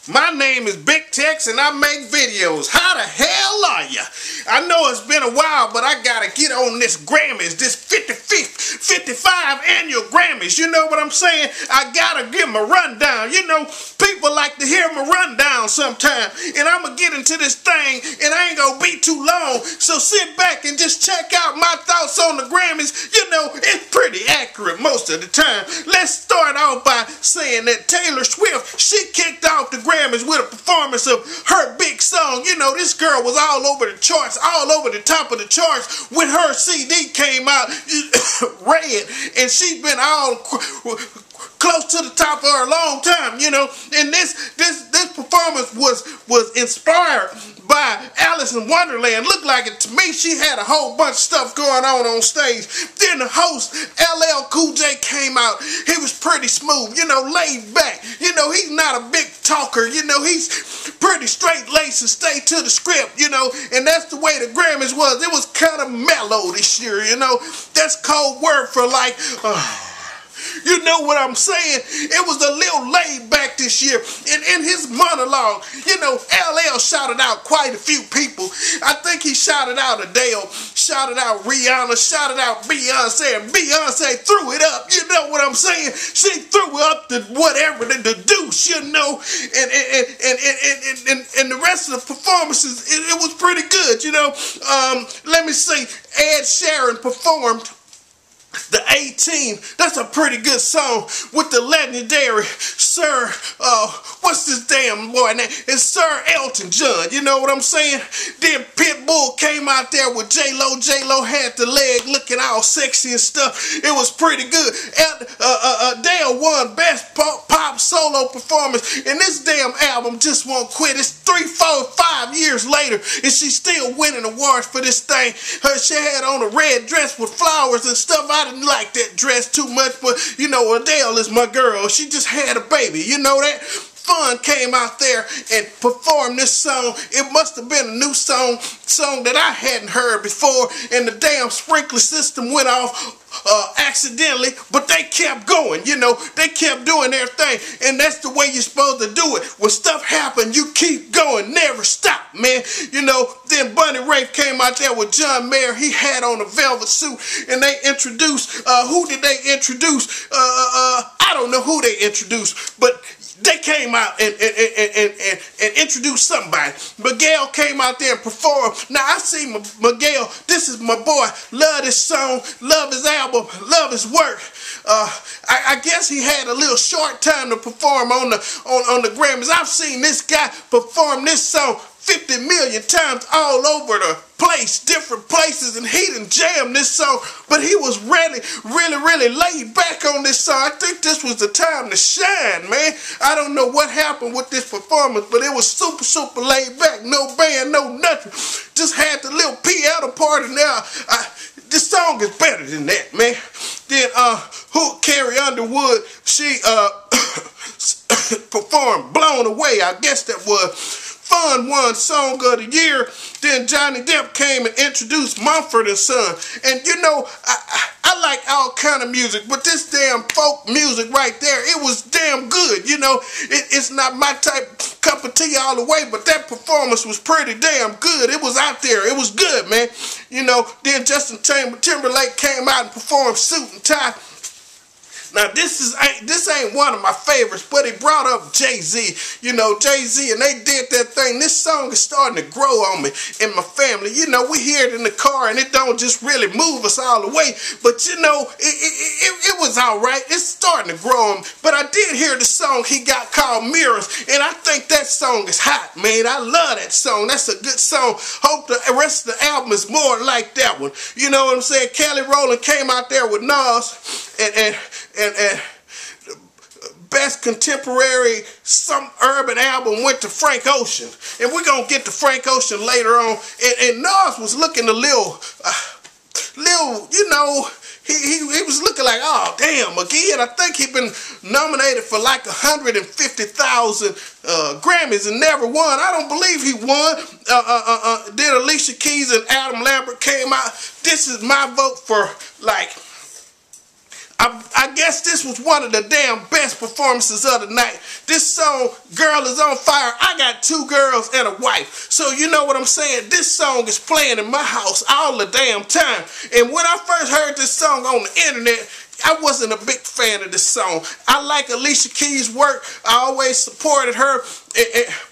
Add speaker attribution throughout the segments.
Speaker 1: My name is Big Tex and I make videos. How the hell are ya? I know it's been a while, but I gotta get on this Grammys, this 55 annual Grammys. You know what I'm saying? I gotta give them a rundown. You know, people like to hear my rundown sometime. And I'm gonna get into this thing and I ain't gonna be too long. So sit back and just check out my thoughts on the Grammys. You know, it's pretty accurate most of the time. Let's start off by saying that Taylor Swift, she kicked off the Grammys with a performance of her big song. You know, this girl was all over the charts, all over the top of the charts when her CD came out, Red, and she's been all close to the top for a long time, you know. And this performance was inspired by Alice in Wonderland. Looked like it to me. She had a whole bunch of stuff going on stage. Then the host, LL Cool J, came out. He was pretty smooth, you know, laid back. You know, he's not a big talker. You know, he's pretty straight-laced and stay to the script, you know. And that's the way the Grammys was. It was kind of mellow this year, you know. That's code word for like... you know what I'm saying? It was a little laid back this year. And in his monologue, you know, LL shouted out quite a few people. I think he shouted out Adele, shouted out Rihanna, shouted out Beyonce, and Beyonce threw it up. You know what I'm saying? She threw up the whatever, the deuce, you know. And the rest of the performances, it was pretty good, you know. Let me see. Ed Sheeran performed The 18, that's a pretty good song with the legendary Sir, what's this damn boy name? It's Sir Elton John, you know what I'm saying? Then Pitbull came out there with J-Lo. J-Lo had the leg looking all sexy and stuff. It was pretty good. Adele won Best Pop Solo Performance, and this damn album just won't quit. It's 3, 4, 5 years later, and she's still winning awards for this thing. She had on a red dress with flowers and stuff. I didn't like that dress too much, but you know, Adele is my girl. She just had a baby, you know that? Fun came out there and performed this song. It must have been a new song that I hadn't heard before, and the damn sprinkler system went off accidentally, but they kept going, you know. They kept doing their thing, and that's the way you're supposed to do it. When stuff happens, you keep going, never stop, man. You know, then Bunny Rafe came out there with John Mayer. He had on a velvet suit, and they introduced, who did they introduce? I don't know who they introduced, but they came out and introduced somebody. Miguel came out there and performed. Now, I see Miguel. This is my boy. Love this song. Love his album. Love his work. I guess he had a little short time to perform on the Grammys. I've seen this guy perform this song 50 million times all over the place, different places, and he done jammed this song, but he was really laid back on this song. I think this was the time to shine, man. I don't know what happened with this performance, but it was super laid back. No band, no nothing. Just had the little piano part, and now this song is better than that, man. Then Carrie Underwood, she performed Blown Away. I guess that was Fun won Song of the Year. Then Johnny Depp came and introduced Mumford and Son. And you know, I like all kind of music, but this damn folk music right there, it was damn good. You know, it's not my cup of tea all the way, but that performance was pretty damn good. It was out there. It was good, man. You know, then Justin Timberlake came out and performed Suit and Tie. Now, this ain't one of my favorites, but he brought up Jay-Z. You know, Jay-Z, and they did that thing. This song is starting to grow on me and my family. You know, we hear it in the car, and it don't just really move us all the way. But, you know, it was all right. It's starting to grow on me. But I did hear the song he got called Mirrors, and I think that song is hot, man. I love that song. That's a good song. Hope the rest of the album is more like that one. You know what I'm saying? Kelly Rowland came out there with Nas, and Best Contemporary Urban Album went to Frank Ocean. And we're going to get to Frank Ocean later on. And Nas was looking a little, you know, he was looking like, oh, damn, again. I think he'd been nominated for like 150,000 Grammys and never won. I don't believe he won. Then Alicia Keys and Adam Lambert came out. This is my vote for, like, I guess this was one of the damn best performances of the night. This song, Girl Is On Fire, I got 2 girls and a wife. So you know what I'm saying? This song is playing in my house all the damn time. And when I first heard this song on the internet, I wasn't a big fan of this song. I like Alicia Keys' work. I always supported her.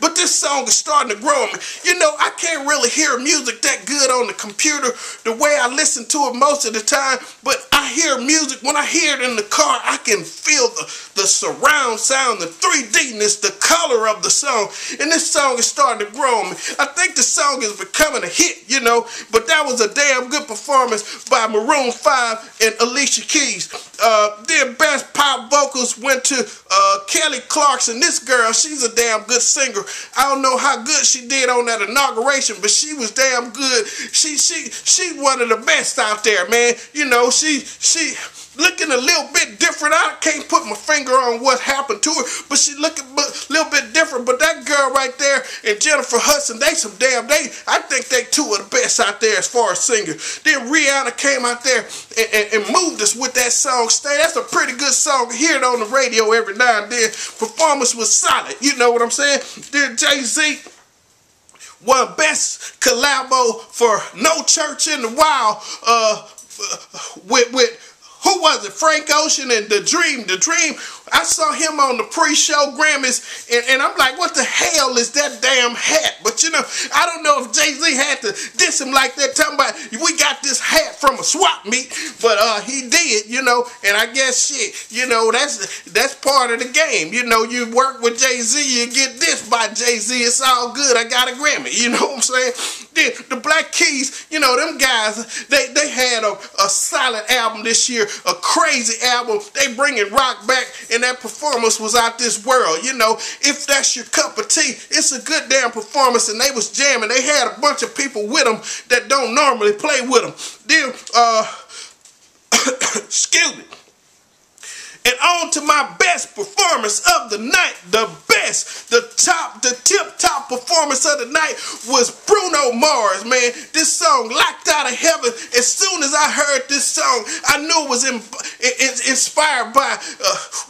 Speaker 1: But this song is starting to grow on me. You know, I can't really hear music that good on the computer the way I listen to it most of the time. But I hear music, when I hear it in the car, I can feel the surround sound, the 3D-ness, the color of the song. And this song is starting to grow on me. I think the song is becoming a hit, you know. But that was a damn good performance by Maroon 5 and Alicia Keys. Their best pop vocals went to Kelly Clarkson. This girl, she's a damn good singer. I don't know how good she did on that inauguration, but she was damn good. She's one of the best out there, man. You know, she looking a little bit different. I can't put my finger on what happened to her, but she looking a little bit different. But that girl right there and Jennifer Hudson, I think they 2 of the best out there as far as singers. Then Rihanna came out there and moved us with that song, Stay. That's a pretty good song. Hear it on the radio every now and then. Performance was solid. You know what I'm saying? Then Jay-Z won Best Collabo for No Church in the Wild with who was it? Frank Ocean and The Dream. The Dream, I saw him on the pre-show Grammys, and I'm like, what the hell is that damn hat? But you know, I don't know if Jay-Z had to diss him like that, talking about, we got this hat from a swap meet, but he did, you know, and I guess shit, you know, that's part of the game. You know, you work with Jay-Z, you get this by Jay-Z, it's all good, I got a Grammy, you know what I'm saying? Then the Black Keys, you know, them guys, they had a solid album this year, a crazy album. They bringing rock back, and that performance was out this world. You know, if that's your cup of tea, it's a good damn performance, and they was jamming. They had a bunch of people with them that don't normally play with them. Then, excuse me. And on to my best performance of the night. The tip-top performance of the night was Bruno Mars, man. This song, Locked Out of Heaven. As soon as I heard this song, I knew it was inspired by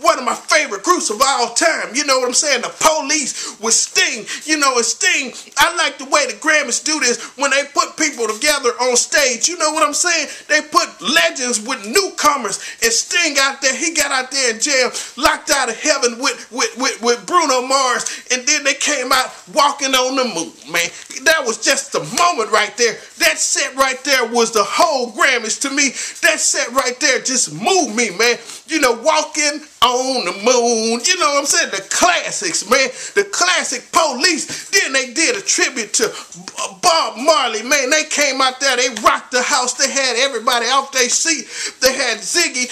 Speaker 1: one of my favorite groups of all time. You know what I'm saying? The Police with Sting. You know, and Sting, I like the way the Grammys do this when they put people together on stage. You know what I'm saying? They put legends with newcomers, and Sting out there, he got out there and jammed Locked Out of Heaven with Bruno Mars, and then they came out Walking on the Moon, man. That was just the moment right there. That set right there was the whole Grammys to me. That set right there just moved me, man. You know, Walking on the Moon, you know what I'm saying? The classics, man. The classic Police. Then they did a tribute to Bob Marley, man. They came out there, they rocked the house. They had everybody off their seat. They had Ziggy.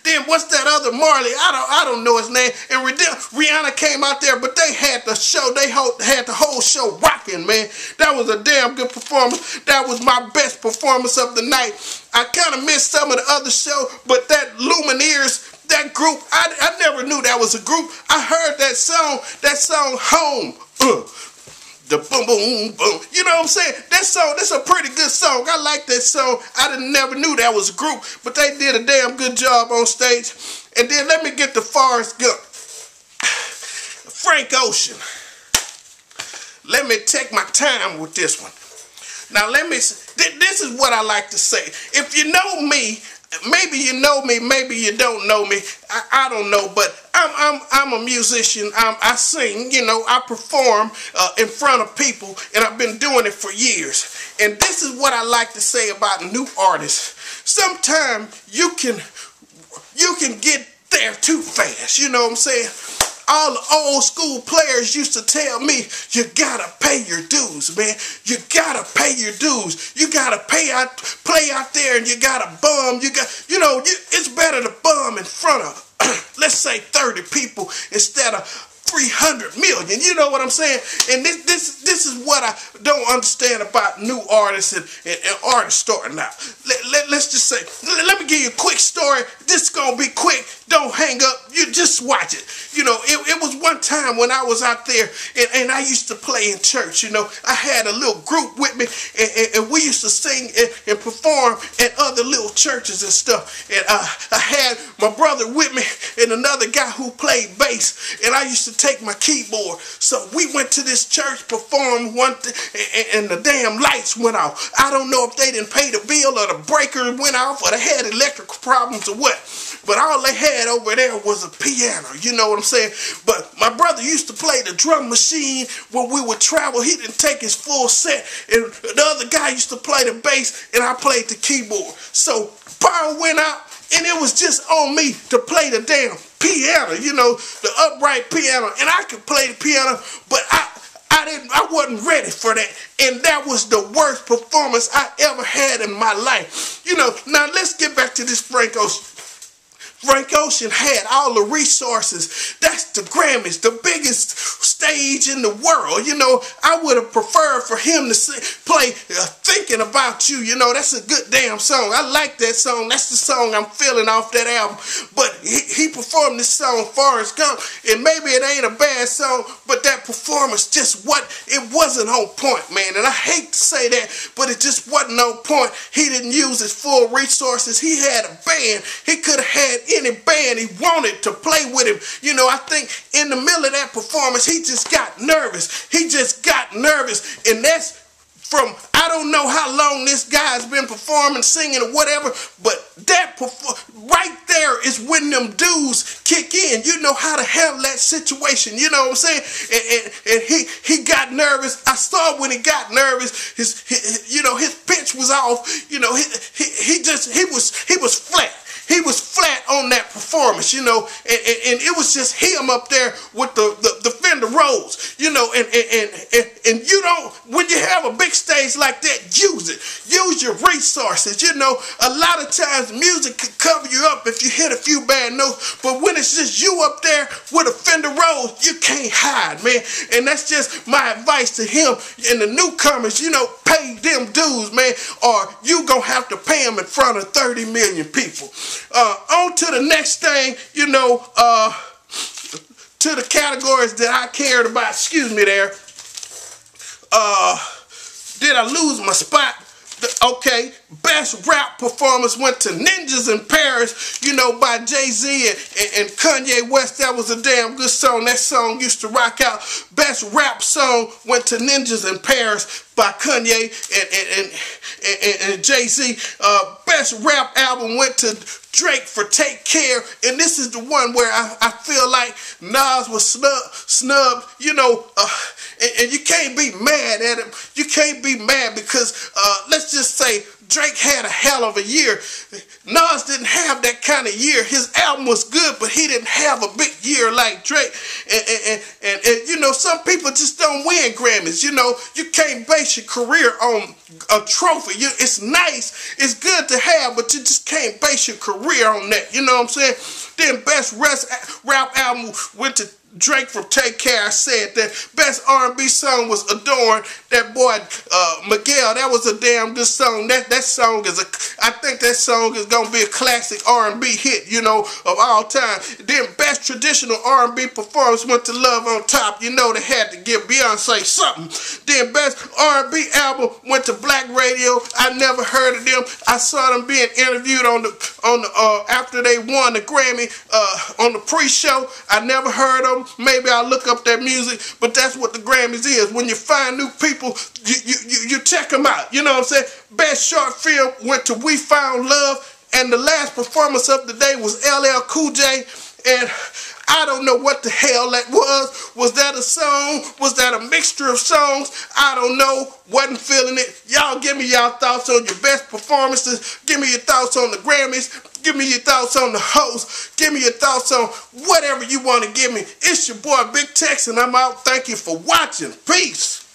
Speaker 1: Then what's that other Marley? I don't know his name. And Rihanna came out there, but they had the show. They had the whole show rocking, man. That was a damn good performance. That was my best performance of the night. I kind of missed some of the other show, but that Lumineers, that group, I never knew that was a group. I heard that song Home. The boom, boom, boom. You know what I'm saying? That song, that's a pretty good song. I like that song. I never knew that was a group, but they did a damn good job on stage. And then let me get to Forrest Gump. Frank Ocean. Let me take my time with this one. Now this is what I like to say. If you know me, maybe you know me, maybe you don't know me. I don't know, but I'm a musician. I sing, you know, I perform in front of people, and I've been doing it for years. And this is what I like to say about new artists. Sometimes you can get there too fast. You know what I'm saying? All the old school players used to tell me, you gotta pay your dues, man. You gotta pay your dues. You gotta play out there, and you gotta bum. It's better to bum in front of, let's say 30 people instead of 300 million. You know what I'm saying? And this is what I don't understand about new artists and artists starting out. Let's just say, let me give you a quick story. This is gonna be quick. Don't hang up. You just watch it. You know, it was one time when I was out there and I used to play in church. You know, I had a little group with me and we used to sing and perform at other little churches and stuff. And I had my brother with me and another guy who played bass, and I used to take my keyboard. So we went to this church, performed and the damn lights went off. I don't know if they didn't pay the bill or the breaker went off or they had electrical problems or what. But all they had over there was a piano, you know what I'm saying? But my brother used to play the drum machine when we would travel. He didn't take his full set. And the other guy used to play the bass, and I played the keyboard. So power went out, and it was just on me to play the damn piano, you know, the upright piano. And I could play the piano, but I wasn't ready for that. And that was the worst performance I ever had in my life. You know, now let's get back to this Frank Ocean. Frank Ocean had all the resources. That's the Grammys, the biggest stage in the world. You know, I would have preferred for him to play Thinking About You. You know, that's a good damn song. I like that song. That's the song I'm feeling off that album. But he performed this song, Forrest Gump, and maybe it ain't a bad song, but that performance it wasn't on point, man. And I hate to say that, but it just wasn't on point. He didn't use his full resources. He had a band. He could have had any band he wanted to play with him. You know, I think in the middle of that performance, he just got nervous. He just got nervous. And that's from, I don't know how long this guy's been performing, singing or whatever, but that right there is when them dudes kick in. You know how to handle that situation. You know what I'm saying? And he got nervous. I saw when he got nervous, his pitch was off. You know, he was flat. He was flat on that performance, you know, and it was just him up there with the Fender Rhodes, you know, and you don't, when you have a big stage like that, use it. Use your resources, you know. A lot of times music could cover you up if you hit a few bad notes, but when it's just you up there with a Fender Rhodes, you can't hide, man. And that's just my advice to him and the newcomers, you know, pay them dues, man, or you gonna have to pay them in front of 30 million people. On to the next thing, you know, to the categories that I cared about. Excuse me there. Did I lose my spot? Okay, best rap performance went to Ninjas in Paris, you know, by Jay-Z and Kanye West. That was a damn good song. That song used to rock out. Best rap song went to Ninjas in Paris by Kanye and Jay-Z. Best rap album went to Drake for Take Care. And this is the one where I feel like Nas was snubbed, you know, and you can't be mad at him. You can't be mad because, let's just say, Drake had a hell of a year. Nas didn't have that kind of year. His album was good, but he didn't have a big year like Drake. And you know, some people just don't win Grammys. You know, you can't base your career on a trophy. It's nice, it's good to have, but you just can't base your career on that. You know what I'm saying? Then best rap album went to Drake from Take Care. I said that. Best R&B song was Adorn. That boy Miguel, that was a damn good song. That song is I think that song is gonna be a classic R&B hit, you know, of all time. Then best traditional R&B performance went to Love on Top. You know they had to give Beyonce something. Then best R&B album went to Black Radio. I never heard of them. I saw them being interviewed on the after they won the Grammy on the pre-show. I never heard of them. Maybe I'll look up their music, but that's what the Grammys is. When you find new people, you check them out. You know what I'm saying? Best short film went to We Found Love, and the last performance of the day was LL Cool J, and I don't know what the hell that was. Was that a song? Was that a mixture of songs? I don't know. Wasn't feeling it. Y'all give me y'all thoughts on your best performances. Give me your thoughts on the Grammys. Give me your thoughts on the host. Give me your thoughts on whatever you want to give me. It's your boy Big Tex, and I'm out. Thank you for watching. Peace.